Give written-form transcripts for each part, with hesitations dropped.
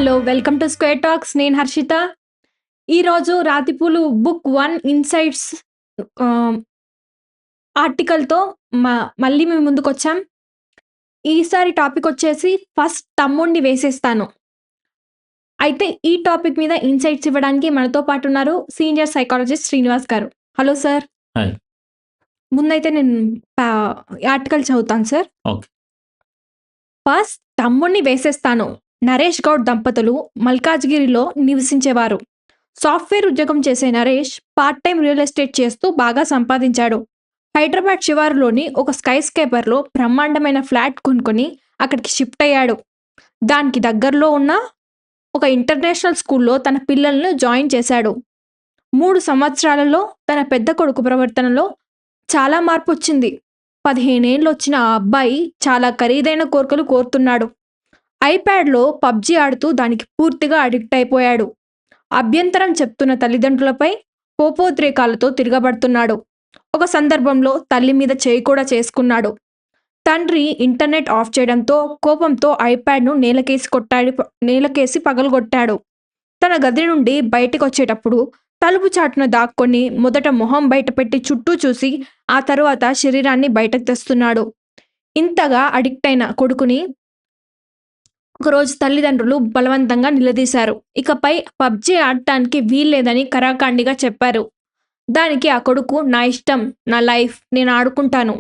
Hello! Welcome to square talks. నేను హర్షిత. ఈరోజు 'రాతిపూలు' book 1 insights ఆహ్, ఆర్టికల్‌తో మ మళ్ళీ మీ ముందుకొచ్చాం. ఈసారి టాపికొచ్చేసి ఫస్ట్ తమ్ముడిని వేసేస్తాను. అయితే ఈ టాపిక్ మీద ఇన్‌సైట్స్ ఇవ్వడానికి మనతో పాటున్నారు సీనియర్ సైకాలజిస్ట్ శ్రీనివాస్ గారు. Hello sir. హాయ్. ముందైతే నేను పా ఆర్టికల్ చదువుతాను సార్. ఓకే. ఫస్ట్ తమ్ముడిని వేసేస్తాను. నరేష్ గౌడ్ దంపతులు మల్కాజ్గిరిలో నివసించేవారు. సాఫ్ట్‌వేర్ ఉద్యోగం చేసే Naresh part time real estate చేస్తూ బాగా సంపాదించాడు. హైదరాబాద్ శివారులోని ఒక స్కై స్కేపర్‌లో బ్రహ్మాండమైన ఫ్లాట్ కొనుక్కొని అక్కడికి షిఫ్ట్ అయ్యాడు. దానికి దగ్గరలో ఉన్న ఒక ఇంటర్నేషనల్ స్కూల్‌లో తన పిల్లలను జాయిన్ చేశాడు. 3 సంవత్సరాలలో తన పెద్ద కొడుకు ప్రవర్తనలో చాలా మార్పొచ్చింది. 15 ఏళ్లొచ్చిన ఆ అబ్బాయి చాలా ఖరీదైన కోరికలు కోరుతున్నాడు. ఐప్యాడ్‌లో పబ్‌జీ ఆడుతూ దానికి పూర్తిగా అడిక్ట్ అయిపోయాడు. అభ్యంతరం చెప్తున్న తల్లిదండ్రులపై కోపోద్రేకాలతో తిరగబడుతున్నాడు. ఒక సందర్భంలో తల్లి మీద చేయి కూడా చేసుకున్నాడు. తండ్రి ఇంటర్నెట్ ఆఫ్ చేయడంతో కోపంతో ఐప్యాడ్‌ను నేలకేసి పగలగొట్టాడు. తన గది నుండి బయటికొచ్చేటప్పుడు తలుపు చాటున దాక్కొని మొదట మొహం బయటపెట్టి చుట్టూ చూసి ఆ తరువాత శరీరాన్ని బయటకు తెస్తున్నాడు. ఇంతగా అడిక్ట్ అయిన కొడుకుని ఒకరోజు తల్లిదండ్రులు బలవంతంగా నిలదీశారు. ఇకపై పబ్‌జీ ఆడటానికి వీల్లేదని ఖరాఖండిగా చెప్పారు. దానికి ఆ కొడుకు నా ఇష్టం, నా లైఫ్, నేను ఆడుకుంటాను.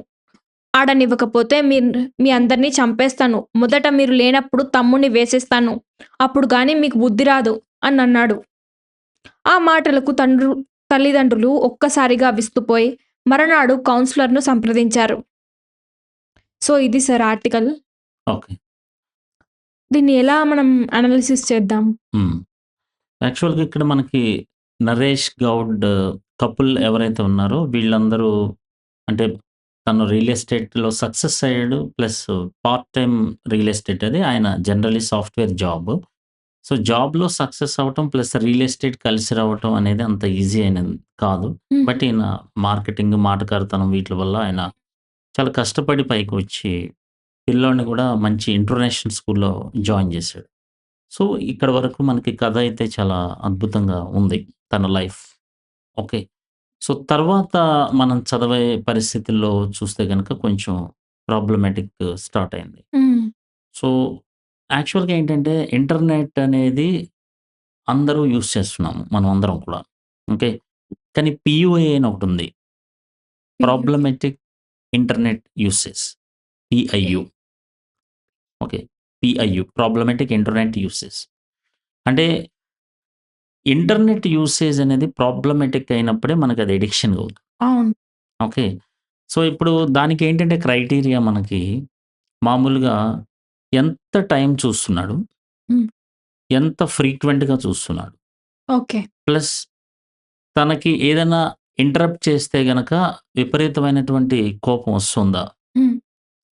ఆడనివ్వకపోతే మీ అందరిని చంపేస్తాను. మొదట మీరు లేనప్పుడు తమ్ముడిని వేసేస్తాను. అప్పుడు గాని మీకు బుద్ధి రాదు అనన్నాడు. ఆ మాటలకు తల్లిదండ్రులు ఒక్కసారిగా విస్తుపోయి మరునాడు కౌన్సిలర్‌ను సంప్రదించారు. సో, ఇది సార్ ఆర్టికల్. ఓకే. దీన్ని ఎలా మనం అనాలిసిస్ చేద్దాం? యాక్చువల్‌గా ఇక్కడ మనకి నరేష్ గౌడ్ కపుల్ ఎవరైతే ఉన్నారో వీళ్ళందరూ అంటే తను రియల్ ఎస్టేట్‌లో సక్సెస్ అయ్యాడు. Plus part time real estate అది. ఆయన జనరల్లీ సాఫ్ట్‌వేర్ జాబ్. సో, జాబ్‌లో సక్సెస్ అవ్వటం ప్లస్ రియల్ ఎస్టేట్ కలిసి రావటం అనేది అంత ఈజీ అయినది కాదు. హ్మ్. బట్ ఈయన మార్కెటింగ్, మాటకారితనం వీట్ల వల్ల ఆయన చాలా కష్టపడి పైకొచ్చి పిల్లోడిని కూడా మంచి ఇంటర్నేషనల్ స్కూల్‌లో జాయిన్ చేశాడు. సో, ఇక్కడ వరకు మనకి కథ అయితే చాలా అద్భుతంగా ఉంది. తన లైఫ్. ఓకే. సో, తర్వాత మనం చదివే పరిస్థితుల్లో చూస్తే గనక కొంచెం ప్రాబ్లమాటిక్ స్టార్ట్ అయింది. హ్మ్. సో, యాక్చువల్‌గా ఏంటంటే ఇంటర్నెట్ అనేది అందరూ యూజ్ చేస్తున్నాము. మనం అందరం కూడా. ఓకే. కానీ పీయూఏ అని ఒకటుంది. Problematic internet usage. PIU. Okay. PIU problematic internet usage. అంటే ఇంటర్నెట్ యూసేజ్ అనేది ప్రాబ్లమాటిక్ అయినప్పుడే మనకది అడిక్షన్‌గా అవుతుంది. అవును. ఓకే. సో, ఇప్పుడు దానికేంటంటే క్రైటీరియా మనకి మామూలుగా ఎంత టైం చూస్తున్నాడు? హ్మ్. ఎంత ఫ్రీక్వెంట్‌గా చూస్తున్నాడు? ఓకే. ప్లస్ తనకి ఏదైనా ఇంటరప్ట్ చేస్తే గనక విపరీతమైనటువంటి కోపం వస్తుందా? హ్మ్.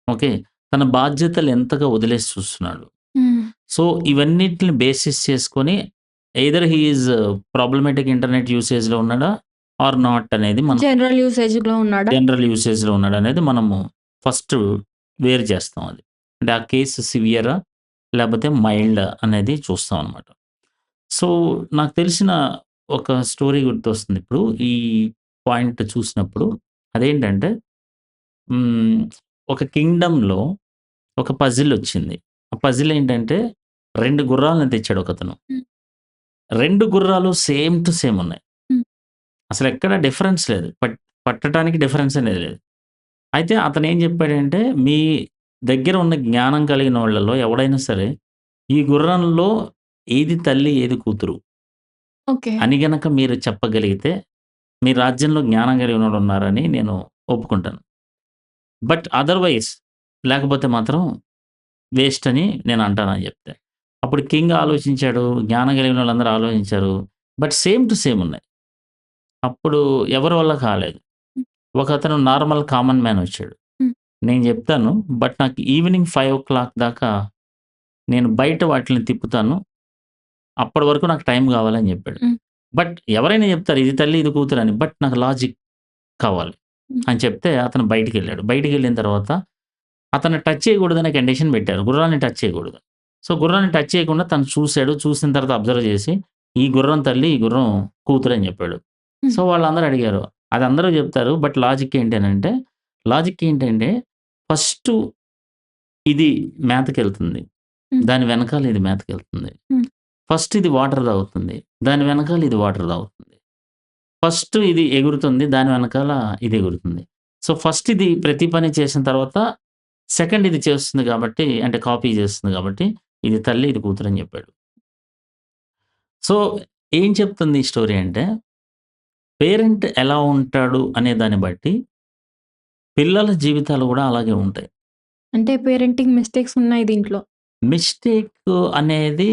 ఓకే. తన బాధ్యతలు ఎంతగా వదిలేసి చూస్తున్నాడు? హ్మ్. సో, ఇవన్నిటిని బేసిస్ చేసుకొని either he is problematic internet యూసేజ్‌లో ఉన్నాడా? ఆర్ నాట్ అనేది మనం జనరల్ యూసేజ్‌లో ఉన్నాడా? జనరల్ యూసేజ్‌లో ఉన్నాడనేది మనము ఫస్ట్ వేరు చేస్తాం అది. అంటే ఆ కేసు సివియరా? లేపోతే మైల్డా? అనేది చూస్తాం అనమాట. సో, నాకు తెలిసిన ఒక స్టోరీ గుర్తొస్తుంది ఇప్పుడు. ఈ పాయింట్ చూసినప్పుడు. అదేంటంటే హ్మ్. ఒక కింగ్‌డమ్‌లో ఒక పజిలొచ్చింది. ఆ పజిల్ ఏంటంటే 2 గుర్రాలను తెచ్చాడు ఒకతను. హ్మ్. 2 గుర్రాలు సేమ్ టు సేమ్ ఉన్నాయి. హ్మ్. అసలెక్కడ డిఫరెన్స్ లేదు. పట్టటానికి డిఫరెన్స్ అనేది లేదు. అయితే అతనేం జెప్పాడంటే, మీ దగ్గర ఉన్న జ్ఞానం కలిగినోళ్ళలో ఎవడైనా సరే, ఈ గుర్రంలో ఏది తల్లి, ఏది కూతురు ఓకే. అని గనక మీరు చెప్పగలిగితే, మీ రాజ్యంలో జ్ఞానం కలిగినోడున్నారని నేను ఒప్పుకుంటాను. బట్ అదర్‌వైజ్ లేకపోతే మాత్రం వేస్ట్ అని నేనంటానని జెప్తే. అప్పుడు కింగ్ ఆలోచించాడు. జ్ఞానం కలిగినోళ్ళందరూ ఆలోచించారు. బట్ సేమ్ టు సేమ్ ఉన్నాయి. అప్పుడు ఎవరి వల్ల కాలేదు. హ్మ్. ఒకతను నార్మల్ కామన్ మ్యాన్ ఒచ్చాడు. హ్మ్. నేను జెప్తాను. బట్ నాకు ఈవినింగ్ 5:00 దాకా నేను బయట వాటిలిని తిప్పుతాను. అప్పటి వరకు నాకు టైం గావాలని జెప్పాడు. హ్మ్. బట్ ఎవరైనా జెప్తారు ఇది తల్లి, ఇది కూతురని. బట్ నాకు లాజిక్ కావాలి హ్మ్. అని చెప్తే అతను బయటికెళ్ళాడు. బయటికెళ్ళిన తర్వాత అతన్ని టచ్ చేయకూడదనే కండిషన్ బెట్టారు. గుర్రాన్ని టచ్ చేయకూడదు. సో, గుర్రాన్ని టచ్ చేయకుండా తను చూసాడు. చూసిన తర్వాత అబ్జర్వ్ చేసి, ఈ గుర్రం తల్లి, ఈ గుర్రం కూతురని చెప్పాడు. హ్మ్. సో, వాళ్ళందరూ అడిగారు. అది అందరూ చెప్తారు. బట్ లాజిక్ ఏంటంటే ఫస్టు ఇది మేతకెళ్తుంది. హ్మ్. దాని వెనకాల ఇది మేతకెళ్తుంది. హ్మ్. ఫస్ట్ ఇది వాటర్ తాగుతుంది. దాని వెనకాల ఇది వాటర్ తాగుతుంది. ఫస్ట్ ఇది ఎగురుతుంది. దాని వెనకాల ఇది ఎగురుతుంది. సో, ఫస్ట్ ఇది ప్రతి పని చేసిన తర్వాత సెకండ్ ఇది చేస్తుంది కాబట్టి అంటే కాపీ చేస్తుంది కాబట్టి ఇది తల్లి, ఇది కూతురని చెప్పాడు. సో, ఏం చెప్తుంది ఈ స్టోరీ అంటే పేరెంట్ ఎలా ఉంటాడు అనే దాన్ని బట్టి పిల్లల జీవితాలు గూడా అలాగే ఉంటాయి. అంటే పేరెంటింగ్ మిస్టేక్స్ ఉన్నాయి దీంట్లో. మిస్టేక్ అనేది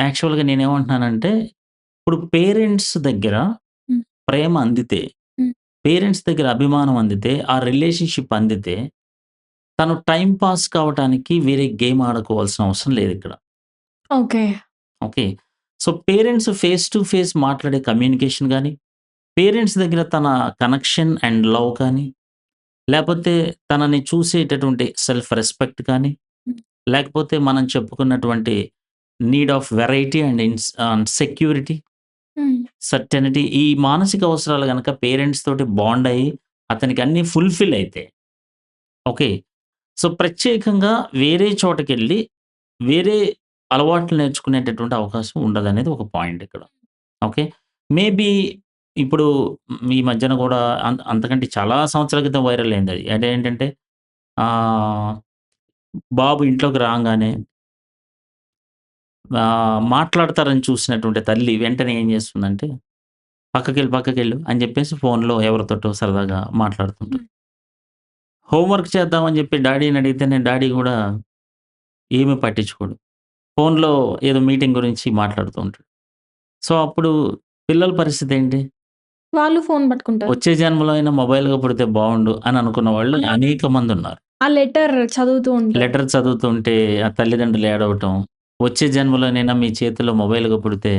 యాక్చువల్‌గా నేనేమంటున్నానంటే ఇప్పుడు పేరెంట్స్ దగ్గర హ్మ్. ప్రేమ అందితే, హ్మ్. పేరెంట్స్ దగ్గర అభిమానం అందితే, ఆ రిలేషన్‌షిప్ అందితే, తను టైమ్ పాస్ కావటానికి వేరే గేమ్ ఆడుకోవాల్సిన అవసరం లేదిక్కడ. Okay. Okay. So, parents face to face మాట్లాడే కమ్యూనికేషన్ గాని, పేరెంట్స్ దగ్గర తన కనెక్షన్ అండ్ లవ్ కానీ, లేపోతే తనని చూసేటటువంటి సెల్ఫ్ రెస్పెక్ట్ కానీ, హ్మ్. లేకపోతే మనం చెప్పుకున్నటువంటి need of variety and security, హ్మ్. సర్టెనిటీ ఈ మానసిక అవసరాలు గనక పేరెంట్స్ తోటి బాండ్ అయ్యి, అతనికి అన్నీ ఫుల్‌ఫిల్ అయితే ఓకే. సో, ప్రత్యేకంగా వేరే చోటకెళ్ళి, వేరే అలవాట్లు నేర్చుకునేటటువంటి అవకాశం ఉండదనేది ఒక పాయింట్ ఇక్కడ. ఓకే. మేబీ ఇప్పుడు ఈ మధ్యన గూడా అంతకంటే చాలా సంవత్సరాల క్రితం వైరల్ అయిందది. అదేంటంటే ఆహ్, బాబు ఇంట్లోకి రాంగానే మాట్లాడతారని చూసినటువంటి తల్లి వెంటనే ఏం చేస్తుందంటే, పక్కకెళ్ళు అని జెప్పేసి ఫోన్‌లో ఎవరితోటో సరదాగా మాట్లాడుతుంటది. హ్మ్. హోంవర్క్ చేద్దామని జెప్పి డ్యాడీని అడిగితేనే డ్యాడీ గూడా ఏమి పట్టించుకోడు. ఫోన్‌లో ఏదో మీటింగ్ గురించి మాట్లాడుతూ ఉంటాడు. సో, అప్పుడు పిల్లల పరిస్థితేంటి? వాళ్ళు ఫోను పట్టుకుంటారు. వచ్చే జన్మలో అయినా మొబైల్‌గా పుడితే బావుండు అని అనుకున్న వాళ్ళు ఆ! అనేక మందున్నారు. ఆ లెటర్ చదువుతూ ఉంటారు. లెటర్ చదువుతుంటే ఆ తల్లిదండ్రులు ఏడవటం, వచ్చే జన్మలోనైనా మీ చేతిలో మొబైల్‌గా పుడితే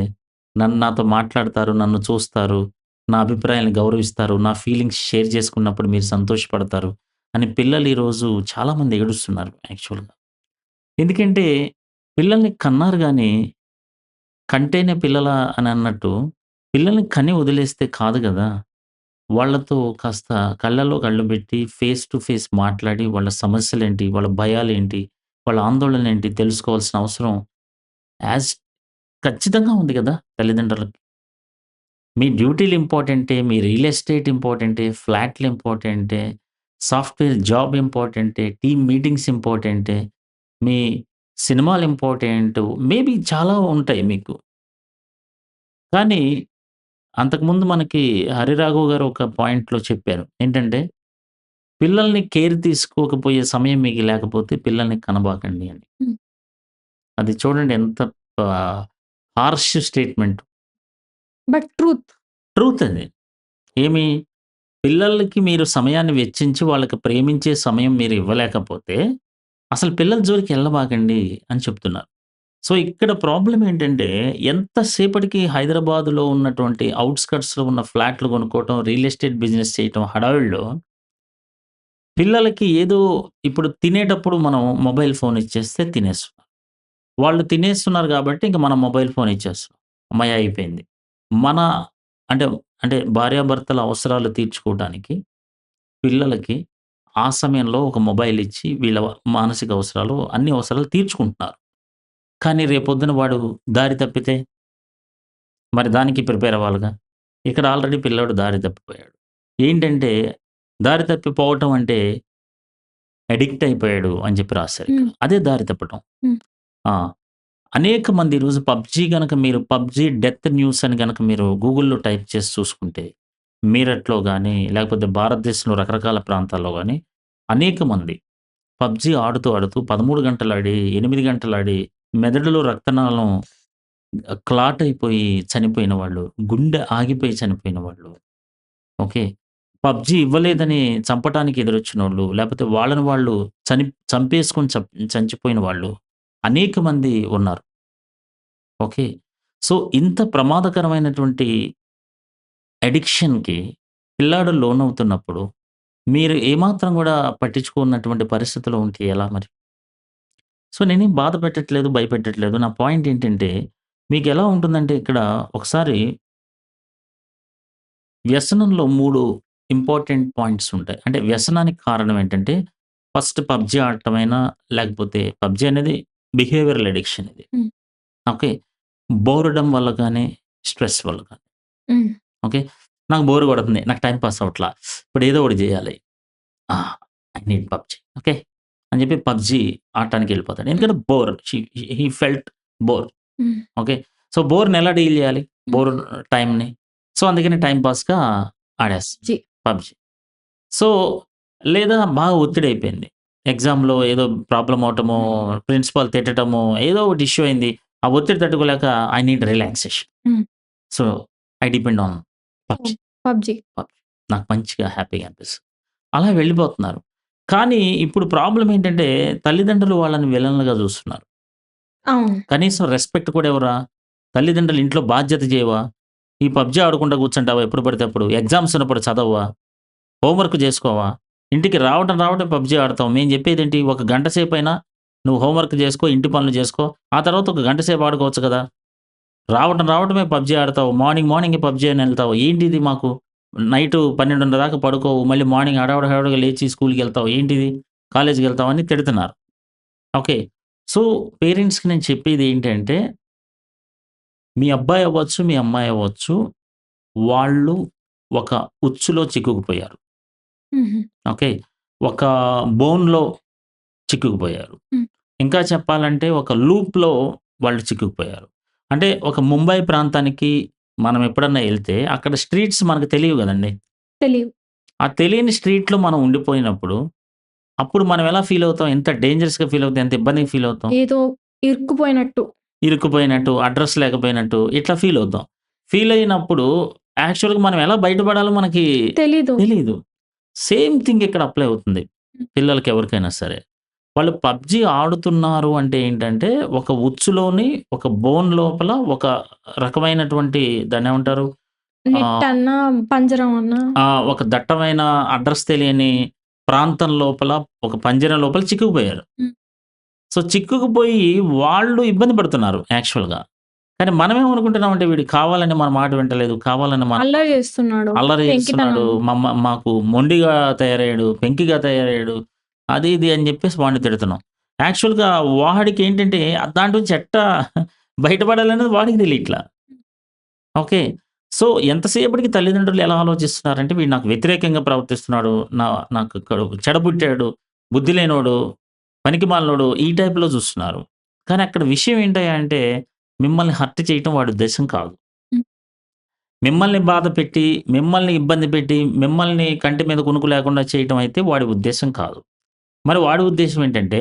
నాతో మాట్లాడతారు, నన్ను చూస్తారు, నా అభిప్రాయాన్ని గౌరవిస్తారు, నా ఫీలింగ్స్ షేర్ చేసుకున్నప్పుడు మీరు సంతోషపడతారు అని పిల్లలు ఈరోజు చాలామంది ఏడుస్తున్నారు యాక్చువల్‌గా. ఎందుకంటే పిల్లల్ని కన్నారు గానీ కంటేనే పిల్లలా అనన్నట్టు, పిల్లల్ని కని వదిలేస్తే కాదు గదా! వాళ్ళతో కాస్త కళ్ళలో కళ్ళు బెట్టి, ఫేస్ టు ఫేస్ మాట్లాడి, వాళ్ళ సమస్యలేంటి, వాళ్ళ భయాలేంటి, వాళ్ళ ఆందోళనేంటి తెలుసుకోవాల్సిన అవసరం యాజ్ ఖచ్చితంగా ఉంది గదా! తల్లిదండ్రులకి. మీ డ్యూటీలు ఇంపార్టెంటే, మీ రియల్ ఎస్టేట్ ఇంపార్టెంటే, ఫ్లాట్‌లు ఇంపార్టెంటే, సాఫ్ట్‌వేర్ జాబ్ ఇంపార్టెంటే, టీమ్ మీటింగ్స్ ఇంపార్టెంటే, మీ సినిమాలు ఇంపార్టెంటు, మేబీ చాలా ఉంటాయి మీకు. కానీ అంతకుముందు మనకి 'హరిరాఘవ్' గారు ఒక పాయింట్‌లో చెప్పారు. ఏంటంటే, పిల్లల్ని కేర్ తీసుకోకపోయే సమయం మీకు లేకపోతే పిల్లల్ని కనబాకండి అని. హ్మ్. అది చూడండి ఎంత harsh statement. But truth. Truth అది. ఏమి పిల్లలకి మీరు సమయాన్ని వెచ్చించి వాళ్ళకి ప్రేమించే సమయం మీరు ఇవ్వలేకపోతే, అసలు పిల్లల జోలికి ఎళ్ళబాకండి అని చెప్తున్నారు. సో, ఇక్కడ ప్రాబ్లమ్ ఏంటంటే, ఎంత సేపటికి హైదరాబాద్‌లో ఉన్నటువంటి ఔట్‌స్కర్ట్స్‌లో ఉన్న ఫ్లాట్‌లు కొనుక్కోవటం, రియల్ ఎస్టేట్ బిజినెస్ చేయటం హడావిడిలో పిల్లలకి ఏదో ఇప్పుడు తినేటప్పుడు మనం మొబైల్ ఫోన్ ఇచ్చేస్తే తినేస్తున్నారు. వాళ్ళు తినేస్తున్నారు గాబట్టి ఇంక మనం మొబైల్ ఫోన్ ఇచ్చేస్తున్నాం. హమ్మయ్య! అయిపోయింది. మన అంటే, అంటే భార్యాభర్తల అవసరాలు తీర్చుకోవటానికి పిల్లలకి ఆ సమయంలో ఒక మొబైల్ ఇచ్చి వీళ్ళ మానసిక అవసరాలు, అన్ని అవసరాలు తీర్చుకుంటున్నారు. కానీ రేపొద్దున వాడు దారి తప్పితే మరి దానికి ప్రిపేర్ అవ్వాలిగా. ఇక్కడ ఆల్రెడీ పిల్లోడు దారి తప్పిపోయాడు. ఏంటంటే దారి తప్పిపోవటం అంటే అడిక్ట్ అయిపోయాడు అని చెప్పి రాసారిక్కడ. హ్మ్. అదే దారి తప్పటం. హ్మ్. ఆ! అనేక మంది ఈరోజు పబ్‌జీ గనక మీరు పబ్‌జీ డెత్ న్యూస్ అని గనక మీరు గూగుల్‌లో టైప్ చేసి చూసుకుంటే, మీరట్‌లో గాని, లేకపోతే భారతదేశంలో రకరకాల ప్రాంతాల్లో గాని, అనేక మంది పబ్‌జీ ఆడుతూ, ఆడుతూ 13 గంటలాడి, 8 గంటలాడి, మెదడులో రక్తనాళం క్లాట్ అయిపోయి చనిపోయిన వాళ్ళు, గుండె ఆగిపోయి చనిపోయిన వాళ్ళు. ఓకే. పబ్‌జీ ఇవ్వలేదని చంపటానికి ఎదురొచ్చినోళ్ళు, లేపోతే వాళ్ళని వాళ్ళు చంపేసుకొని చచ్చిపోయిన వాళ్ళు అనేక మంది ఉన్నారు. ఓకే. సో, ఇంత ప్రమాదకరమైనటువంటి అడిక్షన్‌కి పిల్లాడు లోనవుతున్నప్పుడు, మీరు ఏమాత్రం గూడా పట్టించుకోనటువంటి పరిస్థితిలో ఉంటే ఎలా మరి? సో, నేనేం బాధ పెట్టట్లేదు, భయపెట్టట్లేదు. నా పాయింట్ ఏంటంటే, మీకెలా ఉంటుందంటే ఇక్కడ ఒకసారి వ్యసనంలో 3 ఇంపార్టెంట్ పాయింట్స్ ఉంటాయి. అంటే వ్యసనానికి కారణం ఏంటంటే, ఫస్ట్ పబ్‌జీ ఆడటమైనా, లేకపోతే పబ్‌జీ అనేది బిహేవియరల్ అడిక్షన్ ఇది. హ్మ్. ఓకే. బోరెడమ్ వల్ల గాని, స్ట్రెస్ వల్ల గాని. హ్మ్. ఓకే. నాకు బోర్ కొడుతుంది. నాకు టైమ్ పాస్ అవ్వట్ల. ఇప్పుడు ఏదో ఒకటి జేయాలి. ఆ! I need PUBG. ఓకే. అని చెప్పి పబ్‌జీ ఆడటానికెళ్ళిపోతాడు. హ్మ్. ఎందుకంటే బోర్. హి ఫెల్ట్ బోర్. హ్మ్. ఓకే. సో, బోర్‌ని ఎలా డీల్ జేయాలి? హ్మ్. బోర్ టైమ్‌ని. సో, అందుకని టైమ్ పాస్‌గా ఆడేస్తాడు జీ. పబ్‌జీ. సో, లేదా బాగా ఒత్తిడైపోయింది. ఎగ్జామ్‌లో ఏదో ప్రాబ్లమ్ అవ్వటమో, హ్మ్. ప్రిన్సిపల్ తిట్టటమో, ఏదో ఒకటి ఇష్యూ అయింది. ఆ ఒత్తిడి తట్టుకోలేక ఐ నీడ్ రిలాక్సేషన్. హ్మ్. So, I depend on PUBG. Oh! PUBG. PUBG. నాకు మంచిగా హ్యాపీగా అనిపిస్తది. అలా వెళ్ళిపోతున్నారు. కానీ ఇప్పుడు ప్రాబ్లమ్ ఏంటంటే తల్లిదండ్రులు వాళ్ళని విలన్లుగా జూస్తున్నారు. అవును. కనీసం రెస్పెక్ట్ కూడా ఇవ్వరా? తల్లిదండ్రులు ఇంట్లో బాధ్యత చేయవా? ఈ పబ్‌జీ ఆడుకుంటా కూర్చుంటావా ఎప్పుడు పడితే అప్పుడు? ఎగ్జామ్స్ ఉన్నప్పుడు చదవవా? హోంవర్క్ చేసుకోవా? ఇంటికి రావటం పబ్‌జీ ఆడతావు. మేము చెప్పేదేంటి ఒక గంట సేపైనా నువ్వు హోంవర్క్ చేసుకో, ఇంటి పనులు చేసుకో. ఆ తర్వాత ఒక గంట సేపు ఆడుకోవచ్చు కదా! రావటమే పబ్‌జీ ఆడతావు. మార్నింగే పబ్‌జీ అని ఎళ్తావు. ఏంటిది మాకు? నైటు 12:30 దాకా పడుకోవు. మళ్ళీ మార్నింగ్ హడావుడిగా లేచి స్కూలుకెళ్తావు. ఏంటిది? కాలేజ్‌కెళ్తావు అని తిడుతున్నారు. ఓకే. సో, పేరెంట్స్‌కి నేను చెప్పేది ఏంటంటే, మీ అబ్బాయి అవ్వచ్చు, మీ అమ్మాయి అవ్వచ్చు, వాళ్ళు ఒక ఉచ్చులో చిక్కుకుపోయారు. హుహు. ఓకే. ఒక బోన్‌లో చిక్కుకుపోయారు. హ్మ్. ఇంకా చెప్పాలంటే ఒక లూప్‌లో వాళ్ళు చిక్కుకుపోయారు. అంటే ఒక ముంబై ప్రాంతానికి మనం ఎప్పుడన్నా ఎళ్తే అక్కడ స్ట్రీట్స్ మనకు తెలియవు గదండీ! తెలీవు. ఆ తెలియని స్ట్రీట్‌లో మనం ఉండిపోయినప్పుడు, అప్పుడు మనం ఎలా ఫీల్ అవుతాం? ఎంత డేంజరస్‌గా ఫీల్ అవుతాం? ఎంత ఇబ్బందిగా ఫీల్ అవుతాం? ఏదో ఇరుక్కుపోయినట్టు. ఇరుక్కుపోయినట్టు, అడ్రెస్ లేకపోయినట్టు ఇట్లా ఫీల్ అవుతాం. ఫీల్ అయినప్పుడు యాక్చువల్‌గా మనం ఎలా బయటపడాలో మనకి తెలీదు. తెలీదు. సేమ్ థింగ్ ఇక్కడ అప్లై అవుతుంది. హ్మ్. పిల్లలకి ఎవరికైనా సరే. వాళ్ళు పబ్‌జీ ఆడుతున్నారు అంటే ఏంటంటే, ఒక ఉచ్చులోని, ఒక బోన్ లోపల ఒక రకమైనటువంటి దాన్నేమంటారు? నెట్ ఆహ్, అన్నా, పంజరం అన్నా. ఒక దట్టమైన అడ్రెస్ తెలియని ప్రాంతం లోపల, ఒక పంజరం లోపల చిక్కుకుపోయారు. హ్మ్. సో, చిక్కుకుపోయి వాళ్ళు ఇబ్బంది పడుతున్నారు యాక్చువల్‌గా. కానీ మనమేమనుకుంటున్నామంటే వీడు కావాలని మన మాట వింటలేదు. కావాలని మన అల్లరి చేస్తున్నాడు. అల్లరి చేస్తున్నాడు. పెంకితనం. మాకు మొండిగా తయారయ్యాడు, పెంకిగా తయారయ్యాడు. అది ఇది అని జెప్పేసి వాడిని తిడుతున్నాం. యాక్చువల్‌గా వాడికేంటంటే దాంట్లో నుంచి ఎట్టా బయటపడాలనేది వాడికి తెలియట్లా. ఓకే. సో, ఎంతసేపటికి తల్లిదండ్రులు ఎలా ఆలోచిస్తున్నారంటే వీడు నాకు వ్యతిరేకంగా ప్రవర్తిస్తున్నాడు. నాకు చెడబుట్టాడు, బుద్ధి లేనోడు, పనికిమాలినోడు ఈ టైప్‌లో చూస్తున్నారు. కానీ అక్కడ విషయం ఏంటయ్యా అంటే మిమ్మల్ని హర్ట్ చేయటం వాడి ఉద్దేశ్యం కాదు. హ్మ్. మిమ్మల్ని బాధపెట్టి, మిమ్మల్ని ఇబ్బంది పెట్టి, మిమ్మల్ని కంటి మీద కునుకు లేకుండా చేయటం అయితే వాడి ఉద్దేశ్యం కాదు. మరి వాడి ఉద్దేశ్యం ఏంటంటే,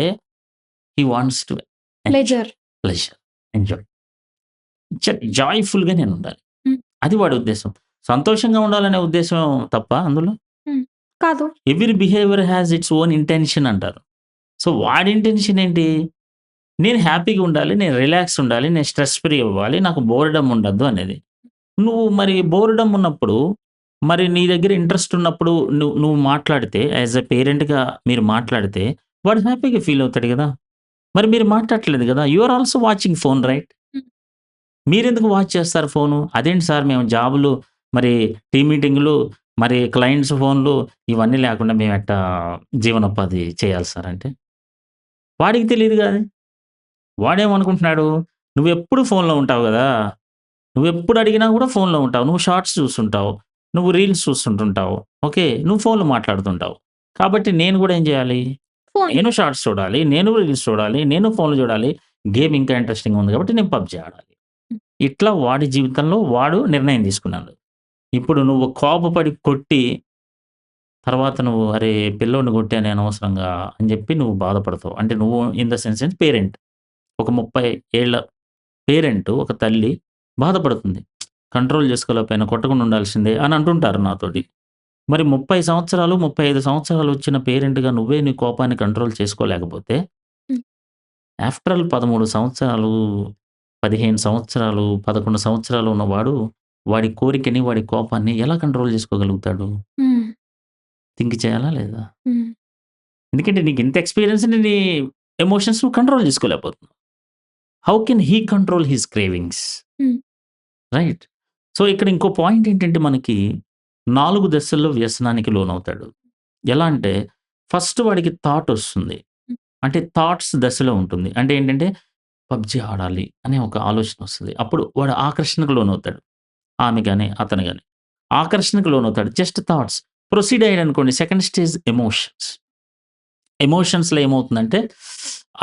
he wants to enjoy. Pleasure. Pleasure. Enjoy. జాయ్‌ఫుల్‌గా నేనుండాలి. హ్మ్. అది వాడి ఉద్దేశ్యం. సంతోషంగా ఉండాలనే ఉద్దేశ్యం తప్పా అందులో? హ్మ్. కాదు. Every behaviour has its own intention అంటారు. సో, వాడి ఇంటెన్షన్ ఏంటి? నేను హ్యాపీగా ఉండాలి. నేను రిలాక్స్ ఉండాలి. నేను స్ట్రెస్ ఫ్రీ అవ్వాలి. నాకు బోర్‌డమ్ ఉండద్దు అనేది. నువ్వు మరి బోర్‌డమ్ ఉన్నప్పుడు, మరి నీ దగ్గర ఇంట్రెస్ట్ ఉన్నప్పుడు నువ్వు మాట్లాడితే యాస్ ఎ పేరెంట్‌గా మీరు మాట్లాడితే, వాడు హ్యాపీగా ఫీల్ అవుతాడు గదా! మరి మీరు మాట్లాడట్లేదు గదా! You are also watching phone right? Hmm. మీరెందుకు వాచ్ చేస్తారు ఫోను? అదేంటి సార్ మేము జాబులు, మరి టీమ్ మీటింగులు, మరి క్లయింట్స్ ఫోన్‌లు ఇవన్నీ లేకుండా మేమెట్టా జీవనోపాధి చేయాలి సార్ అంటే? వాడికి తెలీదుగా అది. వాడేమనుకుంటున్నాడు, నువ్వెప్పుడు ఫోన్‌లో ఉంటావు గదా! నువ్వెప్పుడు అడిగినా గూడా ఫోన్‌లో ఉంటావు. నువ్వు షార్ట్స్ చూస్తుంటావు. నువ్వు రీల్స్ చూస్తుంటుంటావు. ఓకే. నువ్వు ఫోన్‌లో మాట్లాడుతుంటావు. కాబట్టి నేను గూడా ఏం జేయాలి? ఫోను. నేను షార్ట్స్ చూడాలి. నేను రీల్స్ చూడాలి. నేను ఫోన్‌లో చూడాలి. గేమ్ ఇంకా ఇంట్రెస్టింగ్‌గా ఉంది కాబట్టి నేను పబ్‌జీ ఆడాలి. హ్మ్. ఇట్లా వాడి జీవితంలో వాడు నిర్ణయం తీసుకున్నాడు. ఇప్పుడు నువ్వు కోపపడి కొట్టి, తర్వాత నువ్వు అరే! పిల్లోడిని కొట్టానే అనవసరంగా అని జెప్పి నువ్వు బాధపడతావు. అంటే నువ్వు ఇన్ ద సెన్స్ పేరెంట్. ఒక 30 ఏళ్ల పేరెంట్ ఒక తల్లి బాధపడుతుంది. కంట్రోల్ చేసుకోలేకపోయినా కొట్టకుండా ఉండాల్సిందే అని అంటుంటారు నాతోటి. మరి 30 సంవత్సరాలు, 35 సంవత్సరాలు వచ్చిన పేరెంట్‌గా నువ్వే నీ కోపాన్ని కంట్రోల్ చేసుకోలేకపోతే, హ్మ్. ఆఫ్టర్ ఆల్ 13 సంవత్సరాలు, 15 సంవత్సరాలు, 11 సంవత్సరాలు ఉన్నవాడు వాడి కోరికని, వాడి కోపాన్ని ఎలా కంట్రోల్ చేసుకోగలుగుతాడు? హ్మ్. థింక్ చేయాలా లేదా? హ్మ్. ఎందుకంటే నీకింత ఎక్స్‌పీరియన్స్ ఉంది. ఎమోషన్స్ నువ్వు కంట్రోల్ చేసుకోలేకపోతున్నావు. How can he control his cravings? Hmm. Right. So, ఇక్కడ ఇంకో పాయింట్ ఏంటంటే మనకి 4 దశల్లో వ్యసనానికి లోనవుతాడు. ఎలా అంటే ఫస్ట్ వాడికి థాట్ ఒస్తుంది. హ్మ్. అంటే థాట్స్ దశలో ఉంటుంది. అంటే ఏంటంటే పబ్‌జీ ఆడాలి అనే ఒక ఆలోచన ఒస్తది. అప్పుడు వాడు ఆకర్షణకు లోనవుతాడు. ఆమె గాని, అతను గాని. ఆకర్షణకు లోనవుతాడు. Just thoughts. ప్రొసీడ్ అయ్యాడనుకోండి సెకండ్ స్టేజ్ ఎమోషన్స్. ఎమోషన్స్‌లో ఏమవుతుందంటే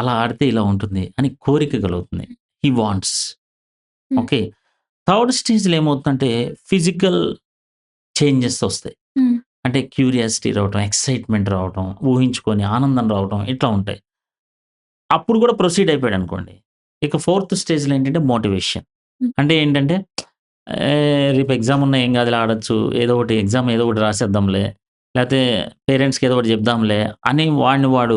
అలా ఆడితే ఇలా ఉంటుంది అని కోరిక కలుగుతుంది. He wants. Hmm. Okay. Third స్టేజ్‌లో ఏమవుతుందంటే ఫిజికల్ చేంజెస్ ఒస్తాయి. హ్మ్. అంటే క్యూరియాసిటీ రావటం, ఎక్సైట్‌మెంట్ రావటం, ఊహించుకొని ఆనందం రావటం ఇట్లా ఉంటాయి. అప్పుడు కూడా ప్రొసీడ్ అయిపోయాడనుకోండి. ఇక ఫోర్త్ స్టేజ్‌లో ఏంటంటే మోటివేషన్. హ్మ్. అంటే ఏంటంటే రేపు ఎగ్జామ్ ఉన్నాయి ఏం కాదులే ఆడొచ్చు. ఏదో ఒకటి ఎగ్జామ్ ఏదో ఒకటి రాసేద్దాంలే. లేతే పేరెంట్స్‌కి ఏదో ఒకటి చెప్దాంలే అని వాడిని వాడు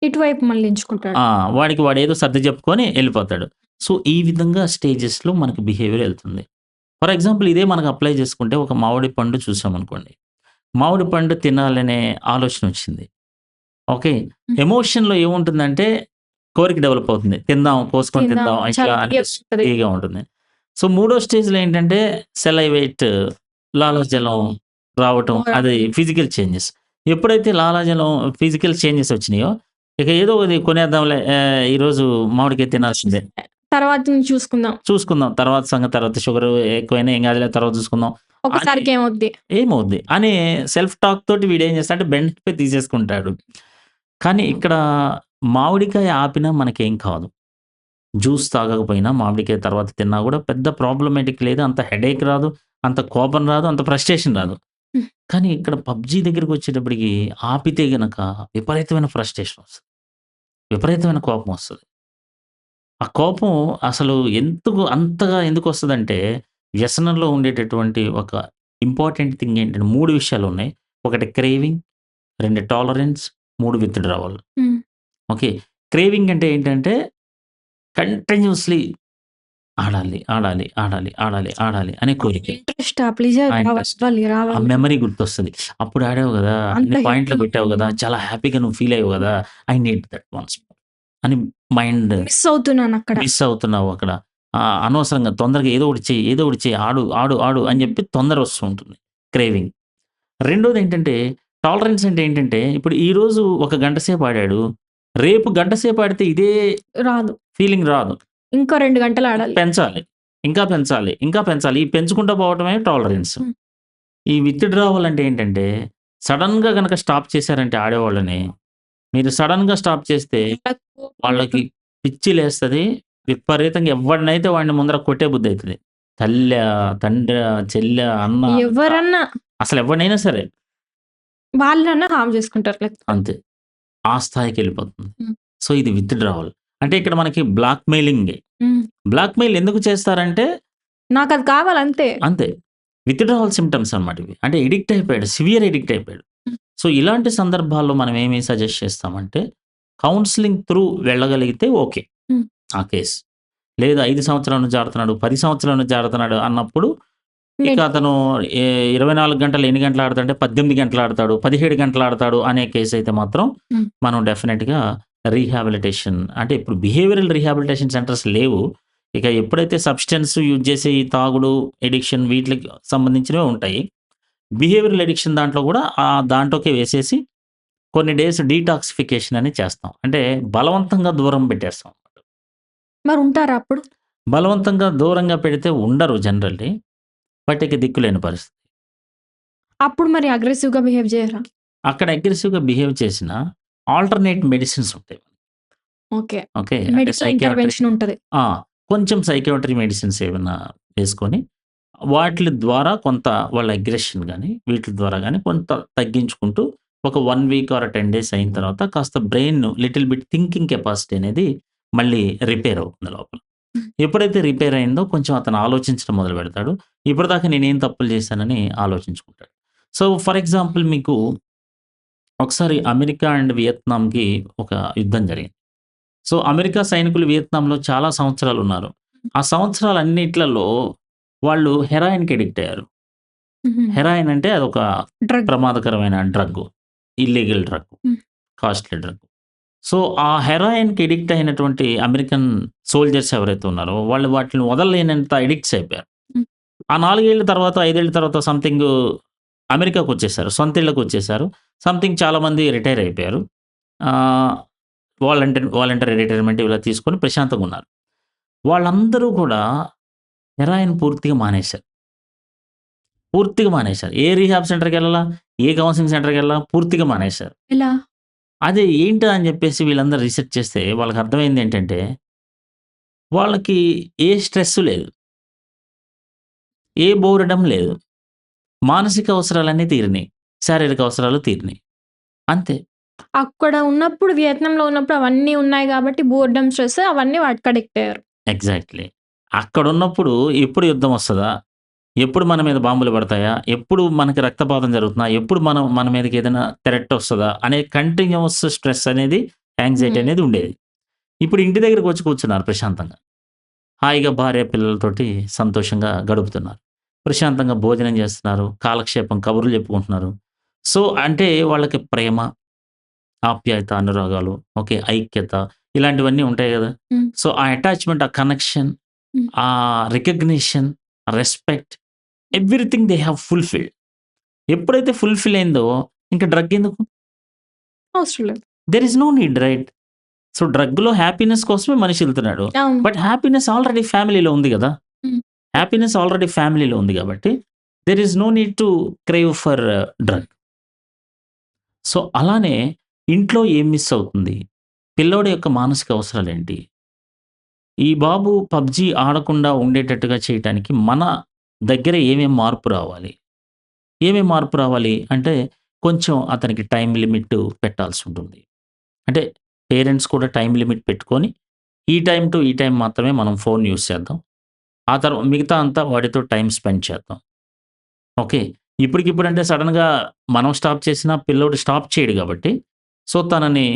ఇటువైపు మళ్ళించుకుంటాడు. ఆ! వాడికి వాడేదో సర్ది చెప్పుకొని ఎళ్ళిపోతాడు. సో, ఈ విధంగా స్టేజెస్‌లో మనకి బిహేవియర్ ఎళ్తుంది. ఫర్ ఎగ్జాంపుల్ ఇదే మనకు అప్లై చేసుకుంటే ఒక మామిడి పండు చూసామనుకోండి. మామిడి పండు తినాలనే ఆలోచనొచ్చింది. ఓకే. హ్మ్. ఎమోషన్‌లో ఏముంటుందంటే కోరిక డెవలప్ అవుతుంది. తిందాం, కోసుకొని తిందాం తిందాం చాలా ఇట్లా అనిపిస్తుంది. తీయగుంటది. తీయగా ఉంటుంది. సో, మూడో స్టేజ్‌లో ఏంటంటే సెలైవేట్ లాలాజలం రావటం అది ఫిజికల్ చేంజెస్. ఎప్పుడైతే లాలాజలం ఫిజికల్ చేంజెస్ వచ్చినాయో, ఇక ఏదో ఒకటి కొనేద్దాంలే ఈరోజు మామిడికాయ తినాల్సిందే. తర్వాత నుంచి చూసుకుందాం. చూసుకుందాం. తర్వాత సంగతి తర్వాత షుగర్ ఎక్కువైనా ఏం కాదులే తర్వాత చూసుకుందాం. అని ఒకసారికి ఏమవుద్ది? ఏమవుద్ది అని సెల్ఫ్ టాక్ తోటి వీడేం చేస్తాడంటే బెనిఫిట్ తీసేసుకుంటాడు. కానీ ఇక్కడ మామిడికాయ ఆపినా మనకేం కాదు. జ్యూస్ తాగకపోయినా మామిడికాయ తర్వాత తిన్నా గూడా పెద్ద ప్రాబ్లమాటిక్ లేదు. అంత హెడేక్ రాదు. అంత కోపం రాదు. అంత ఫ్రస్ట్రేషన్ రాదు. హ్మ్. కానీ ఇక్కడ పబ్‌జీ దగ్గరికొచ్చేటప్పటికి ఆపితే గనక విపరీతమైన ఫ్రస్ట్రేషన్ వస్తది. విపరీతమైన కోపం వస్తది. ఆ కోపం అసలు ఎందుకు అంతగా ఎందుకొస్తదంటే వ్యసనంలో ఉండేటటువంటి ఒక ఇంపార్టెంట్ థింగ్ ఏంటంటే 3 విషయాలున్నాయి. ఒకటి క్రేవింగ్, 2 టాలరెన్స్, 3 విత్‌డ్రావల్. హ్మ్. ఓకే. క్రేవింగ్ అంటే ఏంటంటే కంటిన్యూయస్‌లీ ఆడాలి, ఆడాలి, ఆడాలి, ఆడాలి, ఆడాలి అనే కోరిక. ఇంట్రెస్ట్ ఆ ప్లెజర్ ఆ ఇంట్రెస్ట్. రావాలి, ఆ రావాలి. మెమరీ గుర్తొస్తది. అప్పుడు ఆడావు గదా! అంత అన్ని పాయింట్లు హిట్ కొట్టావు గదా! చాలా హ్యాపీగా నువ్వు ఫీల్ అయ్యావు గదా! I need that once more అని మైండ్ మిస్ అవుతున్నానక్కడ. మిస్ అవుతున్నావు అక్కడ. అనవసరంగా తొందరగా ఏదో ఒకటి చెయ్యి, ఏదో ఒకటి చెయ్యి, ఆడు, ఆడు, ఆడు అని జెప్పి తొందర వస్తూ ఉంటుంది. క్రేవింగ్. రెండోదేంటంటే టాలరెన్స్ అంటే ఏంటంటే ఇప్పుడు ఈరోజు ఒక గంట సేపు ఆడాడు. రేపు గంట సేపు ఆడితే ఇదే రాదు. ఫీలింగ్ రాదు. ఇంకో 2 గంటలు ఆడాలి. పెంచాలి. ఇంకా పెంచాలి. ఇంకా పెంచాలి. ఈ పెంచుకుంటూ పోవటమే టాలరెన్స్. హ్మ్. ఈ విత్‌డ్రావల్ అంటే ఏంటంటే, సడెన్‌గా గనక స్టాప్ చేశారంటే ఆడేవాళ్ళని, మీరు సడెన్‌గా స్టాప్ చేస్తే వాళ్ళకి పిచ్చి లేస్తది. విపరీతంగా ఎవ్వడినైతే వాడిని ముందర కొట్టే బుద్ధయితది. తల్లా, తండ్రా, చెల్లా, అన్న, అక్క ఎవరన్నా అసలెవ్వడినైనా సరే వాళ్ళన్నా హార్మ్ చేసుకుంటారు లేకపోతే. అంతే. ఆ స్థాయికెళ్ళిపోతుంది. హ్మ్. సో, ఇది విత్‌డ్రావల్. అంటే ఇక్కడ మనకి బ్లాక్‌మెయిలింగే. హ్మ్. బ్లాక్‌మెయిల్ ఎందుకు చేస్తారంటే నాకది కావాలంతే. అంతే. విత్‌డ్రావల్ సింప్టమ్స్ అన్నమాట ఇవి. అంటే అడిక్ట్ అయిపోయాడు. సివియర్ అడిక్ట్ అయిపోయాడు. హ్మ్. సో, ఇలాంటి సందర్భాల్లో మనం ఏమి సజెస్ట్ చేస్తామంటే, కౌన్సెలింగ్ త్రూ వెళ్ళగలిగితే ఓకే. హ్మ్. ఆ కేస్. లేదు 5 సంవత్సరాల నుంచి ఆడుతున్నాడు, 10 సంవత్సరాల నుంచి ఆడుతున్నాడు అన్నప్పుడు, ఇక మెడి అతను 24 గంటలు ఎన్ని గంటలు ఆడతాడంటే 18 గంటలు ఆడతాడు, 17 గంటలు ఆడతాడు అనే కేస్ అయితే మాత్రం హ్మ్. మనం డెఫినిట్‌గా రీహాబిలిటేషన్ అంటే ఇప్పుడు బిహేవియరల్ రీహాబిలిటేషన్ సెంటర్స్ లేవు. ఇక ఎప్పుడైతే సబ్‌స్టెన్స్ యూజ్ చేసి ఈ తాగుడు, అడిక్షన్ వీటిలకి సంబంధించినవే ఉంటాయి. బిహేవియరల్ అడిక్షన్ దాంట్లో గూడా దాంట్లోకే వేసేసి కొన్ని డేస్ డీటాక్సిఫికేషన్ అని చేస్తాం. అంటే బలవంతంగా దూరం పెట్టేస్తాం. మరుంటారా అప్పుడు? బలవంతంగా దూరంగా పెడితే ఉండరు జనరల్లీ. బట్ ఇక దిక్కులేని పరిస్థితి. అప్పుడు మరి అగ్రెసివ్‌గా బిహేవ్ చేయరా? అక్కడ అగ్రెసివ్‌గా బిహేవ్ చేసినా ఆల్టర్‌నేట్ మెడిసిన్స్ ఉంటాయి. ఓకే. ఓకే. అంటే మెడికల్ సైకియాట్రి ఇంటర్వెన్షన్ ఉంటది. ఆ! కొంచెం సైకియాట్రి మెడిసిన్స్ ఏమన్నా వేసుకొని వాటిలి ద్వారా కొంత వాళ్ళ అగ్రెషన్ గాని, వీటిల ద్వారా గాని కొంత తగ్గించుకుంటూ ఒక 1 వీక్ ఆర్ 10 డేస్ అయిన తర్వాత కాస్త brain little bit thinking capacity అనేది మళ్ళీ రిపేర్ అవుతుంది లోపల. హ్మ్. ఎప్పుడైతే రిపేర్ అయిందో కొంచెం అతను ఆలోచించడం మొదలుపెడతాడు. ఇప్పటిదాకా నేనేం తప్పులు చేశానని ఆలోచించుకుంటాడు. సో, ఫర్ ఎగ్జాంపుల్ మీకు ఒకసారి అమెరికా అండ్ వియత్నాంకి ఒక యుద్ధం జరిగింది. సో, అమెరికా సైనికులు వియత్నాంలో చాలా సంవత్సరాలున్నారు. ఆ సంవత్సరాలన్నిట్లలో వాళ్ళు హెరాయిన్‌కి అడిక్ట్ అయ్యారు. హుహు. హెరాయిన్ అంటే అదొక డ్రగ్. ప్రమాదకరమైన drug. Illegal drug. Hmm. Costly drug. So, ఆ హెరాయిన్‌కి అడిక్ట్ అయినటువంటి అమెరికన్ సోల్జర్స్ ఎవరైతే ఉన్నారో, వాళ్ళు వాటిని వదలలేనంత అడిక్ట్స్ అయిపోయారు. హ్మ్. ఆ 4 ఏళ్ల తర్వాత, 5 ఏళ్ల తర్వాత సంథింగు అమెరికాకొచ్చేసారు. సొంత ఇళ్ళకొచ్చేసారు. సంథింగ్ చాలామంది రిటైర్ అయిపోయారు. ఆహ్, వాలంటరీ రిటైర్మెంట్ ఇలా తీసుకొని ప్రశాంతంగున్నారు. వాళ్ళందరూ కూడా హెరాయిన్ పూర్తిగా మానేశారు. పూర్తిగా మానేశారు. ఏ రీహాబ్ సెంటర్‌కెళ్ళాలా, ఏ కౌన్సెలింగ్ సెంటర్‌కెళ్ళాలా పూర్తిగా మానేశారు. ఎలా? అదే ఏంటా అని జెప్పేసి వీళ్ళందరూ రిసర్చ్ చేస్తే వాళ్ళకర్థమైందేంటంటే, వాళ్ళకి ఏ స్ట్రెస్సు లేదు. ఏ బోరెడం లేదు. మానసిక అవసరాలన్నీ తీరినియి. శారీరక అవసరాలు తీరినియి. అంతే. అక్కడ ఉన్నప్పుడు వియత్నాంలో ఉన్నప్పుడు అవన్నీ ఉన్నాయి గాబట్టి బోర్డమ్, స్ట్రెస్ అవన్నీ వాటికి అడిక్ట్ అయ్యారు. ఎగ్జాక్ట్‌లీ. అక్కడున్నప్పుడు ఎప్పుడు యుద్ధమొస్తదా? ఎప్పుడు మన మీద బాంబులు పడతాయా? ఎప్పుడు మనకి రక్తపాతం జరుగుతుందా? ఎప్పుడు మన మీదకి ఏదైనా థ్రెట్ ఒస్తదా? అనే కంటిన్యూయస్ స్ట్రెస్ అనేది, యాంక్సైటీ హ్మ్. అనేది ఉండేది. ఇప్పుడు ఇంటి దగ్గరకొచ్చి కూర్చున్నారు ప్రశాంతంగా. హాయిగా భార్య పిల్లలతోటి సంతోషంగా గడుపుతున్నారు. ప్రశాంతంగా భోజనం చేస్తున్నారు. కాలక్షేపం కబుర్లు చెప్పుకుంటున్నారు. సో, అంటే వాళ్ళకి ప్రేమ, ఆప్యాయత, అనురాగాలు, ఓకే. ఐక్యత ఇలాంటివన్నీ ఉంటాయి గదా! హ్మ్. సో, ఆ అటాచ్‌మెంట్, ఆ కనెక్షన్, హ్మ్. ఆ recognition, respect everything they have fulfilled. ఎప్పుడైతే ఫుల్‌ఫిల్ అయిందో ఇంక డ్రగ్ ఎందుకు? అవసరం లేదు. There is no need right? So, డ్రగ్‌లో హ్యాపీనెస్ కోసమే మనిషి ఎళ్తున్నాడు. అవును. బట్ హ్యాపీనెస్ ఆల్రెడీ ఫ్యామిలీలో ఉంది గదా! హ్మ్. హ్యాపీనెస్ ఆల్రెడీ ఫ్యామిలీలో ఉంది గాబట్టి, there is no need to crave for drug. So, అలానే ఇంట్లో ఏం మిస్ అవుతుంది? పిల్లోడి యొక్క మానసిక అవసరాలేంటి? ఈ బాబు పబ్‌జీ ఆడకుండా ఉండేటట్టుగా చేయటానికి మన దగ్గర ఏమేం మార్పు రావాలి? ఏమేం మార్పు రావాలి అంటే, కొంచెం అతనికి టైమ్ లిమిట్ పెట్టాల్సుంటుంది. అంటే పేరెంట్స్ కూడా టైమ్ లిమిట్ పెట్టుకొని, ఈ టైమ్ టు ఈ టైమ్ మాత్రమే మనం ఫోన్ యూజ్ చేద్దాం. ఆ మిగతా అంతా వాడితో టైమ్ స్పెండ్ చేద్దాం. ఓకే. ఇప్పటికిప్పుడంటే సడెన్‌గా మనం స్టాప్ చేసినా పిల్లోడు స్టాప్ చేయడు గాబట్టి, సో, తనని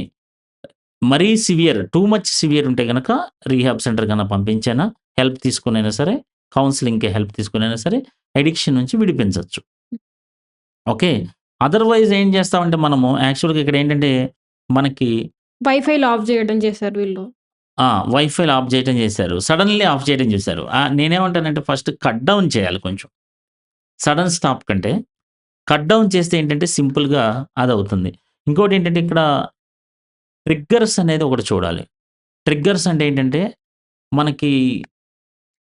మరీ సివియర్, టూ మచ్ సివియర్ ఉంటే గనక రీహాబ్ సెంటర్ కన్నా పంపించైనా, హెల్ప్ తీసుకొనైనా సరే, కౌన్సెలింగ్‌కి హెల్ప్ తీసుకొనైనా సరే, అడిక్షన్ నుంచి విడిపించొచ్చు. ఓకే. అదర్‌వైజ్ ఏం చేస్తామంటే మనము యాక్చువల్‌గా ఇక్కడేంటంటే, మనకి వైఫైలు ఆఫ్ జేయడం చేశారు వీళ్ళు. ఆ! వైఫైలు ఆఫ్ చేయటం చేశారు. సడెన్‌లీ ఆఫ్ చేయడం చేశారు. నేనేమంటానంటే ఫస్ట్ కట్ డౌన్ చేయాలి కొంచెం. సడెన్ స్టాప్ కంటే కట్ డౌన్ చేస్తే ఏంటంటే సింపుల్‌గా అదవుతుంది. ఇంకోటేంటంటే ఇక్కడ ట్రిగ్గర్స్ అనేది ఒకటి చూడాలి. ట్రిగ్గర్స్ అంటే ఏంటంటే, మనకి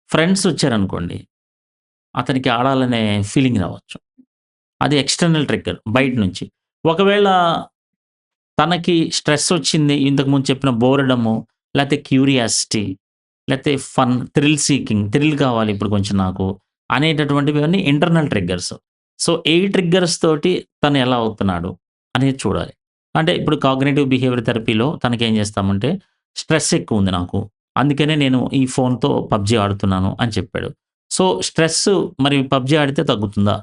ఫ్రెండ్స్ వచ్చారనుకోండి, అతనికి ఆడాలనే ఫీలింగ్ రావచ్చు. అది ఎక్స్‌టర్నల్ ట్రిగ్గర్ బయట హ్మ్. నుంచి. ఒకవేళ తనకి స్ట్రెసొచ్చింది. ఇంతకుముందు చెప్పిన బోరెడము, లేతే క్యూరియాసిటీ, లేతే ఫన్, థ్రిల్ సీకింగ్, థ్రిల్ కావాలి ఇప్పుడు కొంచెం నాకు అనేటటువంటివన్నీ ఇంటర్నల్ ట్రిగ్గర్స్. సో, ఏ ట్రిగ్గర్స్ తోటి తను ఎలా అవుతున్నాడు అనేది చూడాలి. అంటే ఇప్పుడు కాగ్నిటివ్ బిహేవియర్ థెరపీలో తనకేం చేస్తామంటే, స్ట్రెస్ ఎక్కువుంది నాకు. అందుకనే నేను ఈ ఫోన్‌తో పబ్‌జీ ఆడుతున్నాను అని చెప్పాడు. సో, స్ట్రెస్ మరి పబ్‌జీ ఆడితే తగ్గుతుందా?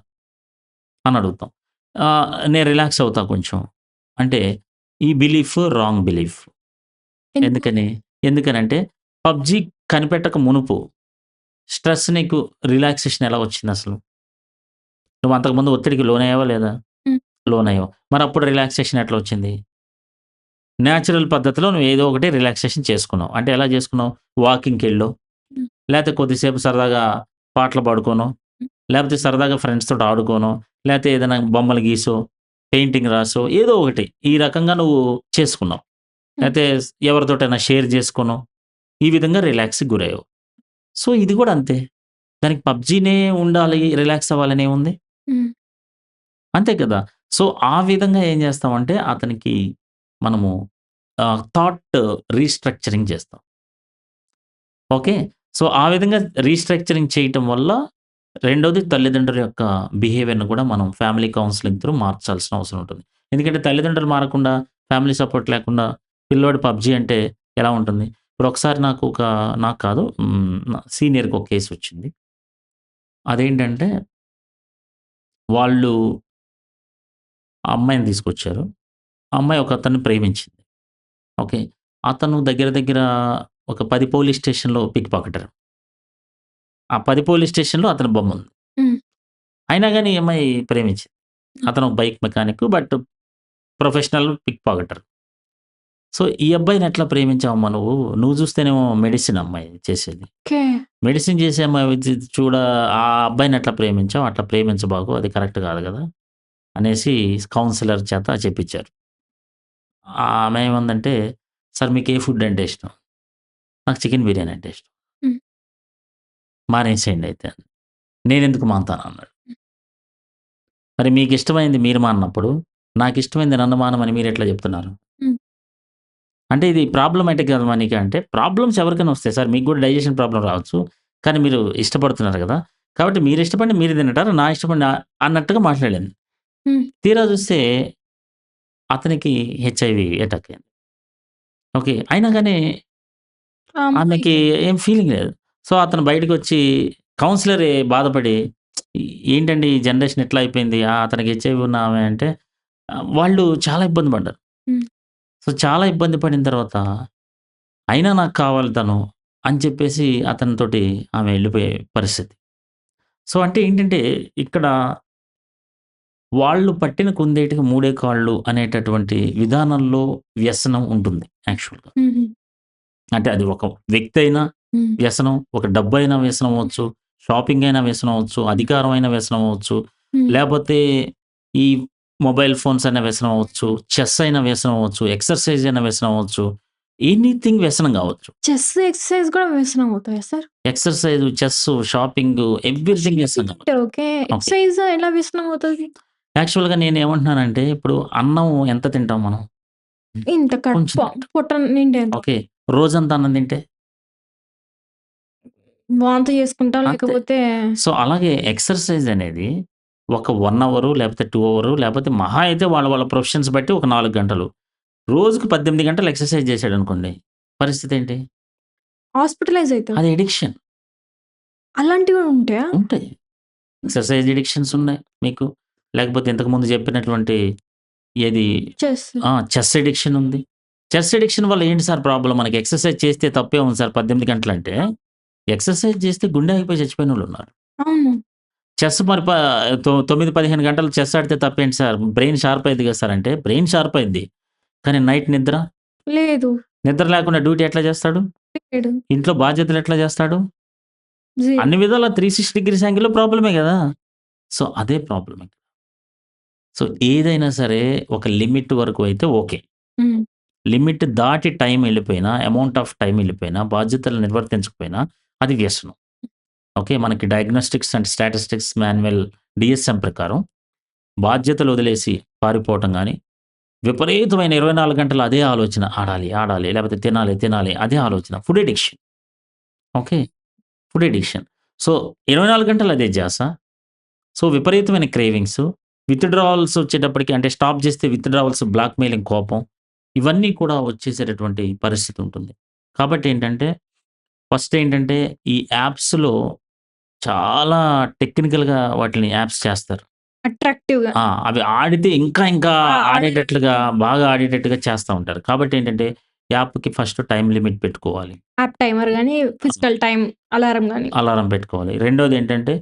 అని అడుగుతాం. నేను రిలాక్స్ అవుతా కొంచెం. అంటే ఈ బిలీఫ్ రాంగ్ బిలీఫ్. ఎందుకు? ఎందుకని? ఎందుకనంటే పబ్‌జీ కనిపెట్టక మునుపు స్ట్రెస్ నీకు రిలాక్సేషన్ ఎలా వచ్చిందసలు? నువ్వు అంతకుముందు ఒత్తిడికి లోనయ్యావా లేదా? హ్మ్. లోనయ్యావు. మరప్పుడు రిలాక్సేషన్ ఎట్లా వచ్చింది? నేచురల్ పద్ధతిలో నువ్వు ఏదో ఒకటి రిలాక్సేషన్ చేసుకున్నావు. అంటే ఎలా చేసుకున్నావు? వాకింగ్‌కెళ్ళో, హ్మ్. లేతే కొద్దిసేపు సరదాగా పాటలు పాడుకోనో, హ్మ్. లేపోతే సరదాగా ఫ్రెండ్స్ తోటి ఆడుకోనో, లేతే ఏదైనా బొమ్మలు గీసో, పెయింటింగ్ రాసో ఏదో ఒకటి ఈ రకంగా నువ్వు చేసుకున్నావు. హ్మ్. లేతే ఎవరితోటైనా షేర్ చేసుకోనో, ఈ విధంగా రిలాక్స్‌కి గురయ్యావు. సో, ఇది గూడా అంతే. దానికి పబ్‌జీనే ఉండాలి, రిలాక్స్ అవ్వాలనేముంది? హ్మ్. అంతే కదా! సో, ఆ విధంగా ఏం చేస్తామంటే అతనికి మనము థాట్ రీస్ట్రక్చరింగ్ చేస్తాం. ఓకే. సో, ఆ విధంగా రీస్ట్రక్చరింగ్ చేయటం వల్ల రెండోది తల్లిదండ్రుల యొక్క బిహేవియర్‌ని కూడా మనం ఫ్యామిలీ కౌన్సెలింగ్ త్రూ మార్చాల్సిన అవసరం ఉంటుంది. ఎందుకంటే తల్లిదండ్రులు మారకుండా, ఫ్యామిలీ సపోర్ట్ లేకుండా పిల్లోడు పబ్‌జీ అంటే ఎలా ఉంటుంది? ఇప్పుడు ఒకసారి నాకు కాదు నా సీనియర్‌కి ఒక కేస్ వచ్చింది. అదేంటంటే వాళ్ళు ఆ అమ్మాయిని తీసుకొచ్చారు. ఆ అమ్మాయి ఒకతన్ని ప్రేమించింది. ఓకే. అతను దగ్గర దగ్గర ఒక 10 పోలీస్ స్టేషన్‌లో పిక్ పాకెటర్. ఆ 10 పోలీస్ స్టేషన్‌లో అతని బొమ్ముంది. హ్మ్. అయినా గాని ఈ అమ్మాయి ప్రేమించింది. హ్మ్. అతను ఒక bike mechanic. But professional pick pocketer. So, ఈ అబ్బాయిని ఎట్లా ప్రేమించావమ్మా నువ్వు? నువ్వు చూస్తేనేమో మెడిసిన్ అమ్మాయి చేసేది. ఓకే. మెడిసిన్ చేసే అమ్మాయి వచ్చి చూడ ఆ అబ్బాయిని ఎట్లా ప్రేమించావు? అట్లా ప్రేమించబాకు. అది కరెక్ట్ కాదు గదా! అనేసి కౌన్సిలర్ చేత చెప్పించారు. ఆమె ఏమందంటే, "సార్ మీకు ఏ ఫుడ్ అంటే ఇష్టం?" "నాకు చికెన్ బిర్యానీ అంటే ఇష్టం." హ్మ్. "మానేసేయండి అయితే." "నేనెందుకు మానతాను" అన్నాడు. "మరి మీకిష్టమైంది మీరు మాననప్పుడు, నాకిష్టమైంది నన్ను మానమని మీరెట్లా చెప్తున్నారు?" హ్మ్. అంటే ఇది ప్రాబ్లమాటిక్ కాదు మనకి అంటే, ప్రాబ్లమ్స్ ఎవరికైనా వస్తాయి సార్. మీకు కూడా డైజెషన్ ప్రాబ్లమ్ రావచ్చు. కానీ మీరు ఇష్టపడుతున్నారు గదా! కాబట్టి మీరిష్టపడి మీరు తింటారు. నా ఇష్టపడి అన్నట్టుగా మాట్లాడింది. హ్మ్. తీరా చూస్తే అతనికి హెచ్ఐవీ అటాక్ అయింది. ఓకే. అయినా గాని ఆ అమ్మాయి ఆమెకి ఏం ఫీలింగ్ లేదు. సో, అతను బయటకొచ్చి కౌన్సిలరే బాధపడి ఏంటండి ఈ జనరేషన్ ఇట్లా అయిపోయింది. అతనికి హెచ్ఐవీ ఉన్న ఆమె అంటే వాళ్ళు చాలా ఇబ్బంది పడ్డారు. హ్మ్. సో, చాలా ఇబ్బంది పడిన తర్వాత అయినా నాకు కావాలి తను అని చెప్పేసి అతనితోటి ఆమె ఎళ్ళిపోయే పరిస్థితి. సో, అంటే ఏంటంటే ఇక్కడ వాళ్ళు పట్టిన కుందేటికి మూడే కాళ్ళు అనేటటువంటి విధానంలో వ్యసనం ఉంటుంది యాక్చువల్‌గా. హుహు. అంటే అది ఒక వ్యక్తి అయినా హ్మ్. వ్యసనం, ఒక డబ్బైనా వ్యసనం అవ్వచ్చు, షాపింగ్ అయినా వ్యసనం అవ్వచ్చు, అధికారం అయినా వ్యసనం అవ్వచ్చు, హ్మ్. లేపోతే ఈ మొబైల్ ఫోన్స్ అయినా వ్యసనం అవ్వచ్చు, చెస్ అయినా వ్యసనం అవ్వచ్చు, ఎక్సర్‌సైజ్ అయినా వ్యసనం అవ్వచ్చు. ఎనీథింగ్ వ్యసనం గావచ్చు. చెస్, ఎక్సర్‌సైజ్ గూడా వ్యసనం అవుతాయా sir? Exercise, chess, shopping everything వ్యసనం షాపింగ్ గావచ్చు. అంటే ఓకే. ఓకే. ఎక్సర్‌సైజ్ ఎలా వ్యసనం అవుతది? యాక్చువల్‌గా నేనేమంటున్నానంటే ఇప్పుడు అన్నం ఎంత తింటాం మనం? ఇంత కొంచెం తింటాం. పొట్ట నిండేంత. ఓకే. రోజంతా అన్నం తింటే? వాంతి చేసుకుంటా అంతే. లేకపోతే సో, అలాగే ఎక్సర్‌సైజ్ అనేది ఒక 1 అవరు, లేపోతే 2 అవరు, లేపోతే మహా అయితే వాళ్ళ వాళ్ళ ప్రొఫెషన్స్ బట్టి ఒక 4 గంటలు. రోజుకి 18 గంటలు ఎక్సర్‌సైజ్ చేశాడనుకోండి. పరిస్థితేంటి? హాస్పిటలైజ్ అయితారు. అది అడిక్షన్. అలాంటివి గూడా ఉంటాయా? ఉంటాయి. ఎక్సర్‌సైజ్ అడిక్షన్స్ ఉన్నాయి మీకు. లేకపోతే ఇంతకుముందు చెప్పినటువంటి ఏది చెస్. చెస్ అడిక్షన్ ఉంది. చెస్ అడిక్షన్ వల్ల ఏంటి సార్ ప్రాబ్లమ్? మనకి ఎక్సర్‌సైజ్ చేస్తే తప్పే ఉంది సార్ 18 గంటలంటే, ఎక్సర్‌సైజ్ చేస్తే గుండె ఆగిపోయి చచ్చిపోయినోళ్ళున్నారు. అవును. చెస్ మరి 9, 15 గంటలు చెస్ ఆడితే తప్పేంటి సార్? బ్రెయిన్ షార్ప్ అయ్యిద్ది కదా సార్ అంటే, బ్రెయిన్ షార్ప్ అయ్యిద్ది. కానీ నైట్ నిద్ర? లేదు. నిద్ర లేకుండా డ్యూటీ ఎట్లా చేస్తాడు? లేడు. ఇంట్లో బాధ్యతలు ఎట్లా చేస్తాడు? జీరో. అన్ని విధాలా 360 డిగ్రీస్ యాంగిల్‌లో ప్రాబ్లమే గదా! సో, అదే ప్రాబ్లమ్. సో, ఏదైనా సరే ఒక లిమిట్ వరకు అయితే ఓకే. హ్మ్. లిమిట్ దాటి టైం ఎళ్ళిపోయినా, అమౌంట్ ఆఫ్ టైం ఎళ్ళిపోయినా, బాధ్యతలు నిర్వర్తించకపోయినా అది వ్యసనం. ఓకే. మనకి డయాగ్నోస్టిక్స్ అండ్ స్టాటిస్టిక్స్ మాన్యువల్ డీఎస్ఎం ప్రకారం బాధ్యతలు వదిలేసి పారిపోవటం గాని, విపరీతమైన 24 గంటలు అదే ఆలోచన ఆడాలి, ఆడాలి, లేకపోతే తినాలి, తినాలి అదే ఆలోచన. Food addiction. Okay. Food addiction. So, 24 గంటలు అదే ధ్యాస. సో, విపరీతమైన క్రేవింగ్స్, విత్‌డ్రావల్స్ వచ్చేటప్పటికి అంటే స్టాప్ జేస్తే విత్‌డ్రావల్స్, బ్లాక్‌మెయిలింగ్ కోపం ఇవన్నీ కూడా వచ్చేసేటటువంటి పరిస్థితి ఉంటుంది. కాబట్టి ఏంటంటే, ఫస్ట్ ఏంటంటే ఈ యాప్స్‌లో చాలా టెక్నికల్‌గా వాటిని యాప్స్ చేస్తారు. అట్రాక్టివ్‌గా. అవి ఆడితే ఇంకా ఇంకా ఆడే ఆడేటట్లుగా బాగా ఆడేటట్టుగా చేస్తా ఉంటారు. కాబట్టి ఏంటంటే యాప్‌కి ఫస్ట్ టైమ్ లిమిట్ పెట్టుకోవాలి. యాప్ టైమర్ గాని, ఫిజికల్ టైమ్ అలారం గాని. అలారం పెట్టుకోవాలి. రెండోదేంటంటే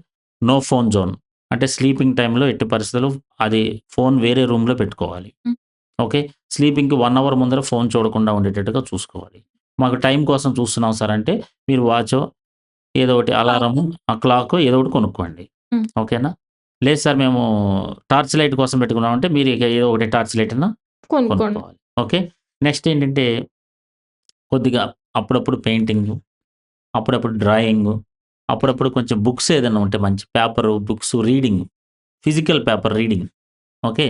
నో ఫోన్ జోన్. అంటే స్లీపింగ్ టైమ్‌లో ఎట్టి పరిస్థితుల్లో అది ఫోన్ వేరే రూమ్‌లో పెట్టుకోవాలి. హ్మ్. ఓకే. స్లీపింగ్‌కి 1 అవర్ ముందర ఫోన్ చూడకుండా ఉండేటట్టుగా చూసుకోవాలి. మాకు టైం కోసం చూస్తున్నాం సార్ అంటే మీరు వాచో ఏదో ఒకటి అలారము, క్లాకో ఏదో ఒకటి కొనుక్కోండి. హ్మ్. ఓకేనా? లేదు సార్ మేము టార్చ్ లైట్ కోసం పెట్టుకున్నామంటే మీరు ఇక ఏదో ఒకటి టార్చ్ లైట్ అన్నా కొనుక్కోండి. కొనుక్కోవాలి. ఓకే. నెక్స్ట్ ఏంటంటే కొద్దిగా అప్పుడప్పుడు పెయింటింగు, అప్పుడప్పుడు డ్రాయింగు, అప్పుడప్పుడు కొంచెం బుక్స్ ఏదైనా ఉంటే మంచి paper, books reading, physical paper reading. Okay.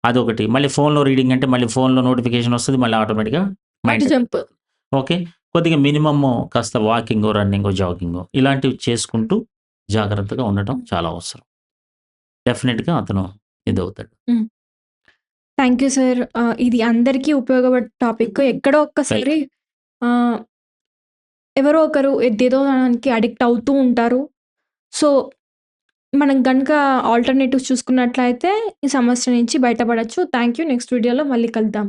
అదొకటి. మళ్ళీ ఫోన్‌లో రీడింగ్ అంటే మళ్ళీ ఫోన్‌లో నోటిఫికేషన్ వస్తది. మళ్ళీ ఆటోమేటిక్‌గా అటు మైండ్‌లోకి జంప్. వెళ్ళిపోతుంది. ఓకే. కొద్దిగా మినిమమ్ కాస్త వాకింగో, రన్నింగో, జాగింగో ఇలాంటివి చేసుకుంటూ జాగ్రత్తగా ఉండటం చాలా అవసరం. డెఫినిట్‌గా అతను ఇదవుతాడు. హ్మ్. Thank you sir. ఇది అందరికీ ఉపయోగపడే టాపిక్. ఎక్కడో ఒక్కసారి వెల్కమ్. ఆహ్, ఎవరో ఒకరు ఏదేదో దానికి అడిక్ట్ అవుతూ ఉంటారు. సో, మనం గనుక ఆల్టర్‌నేటివ్స్ చూసుకున్నట్లయితే ఈ సమస్య నుంచి బయటపడొచ్చు. Thank you. నెక్స్ట్ వీడియోలో మళ్ళీ కలుద్దాం.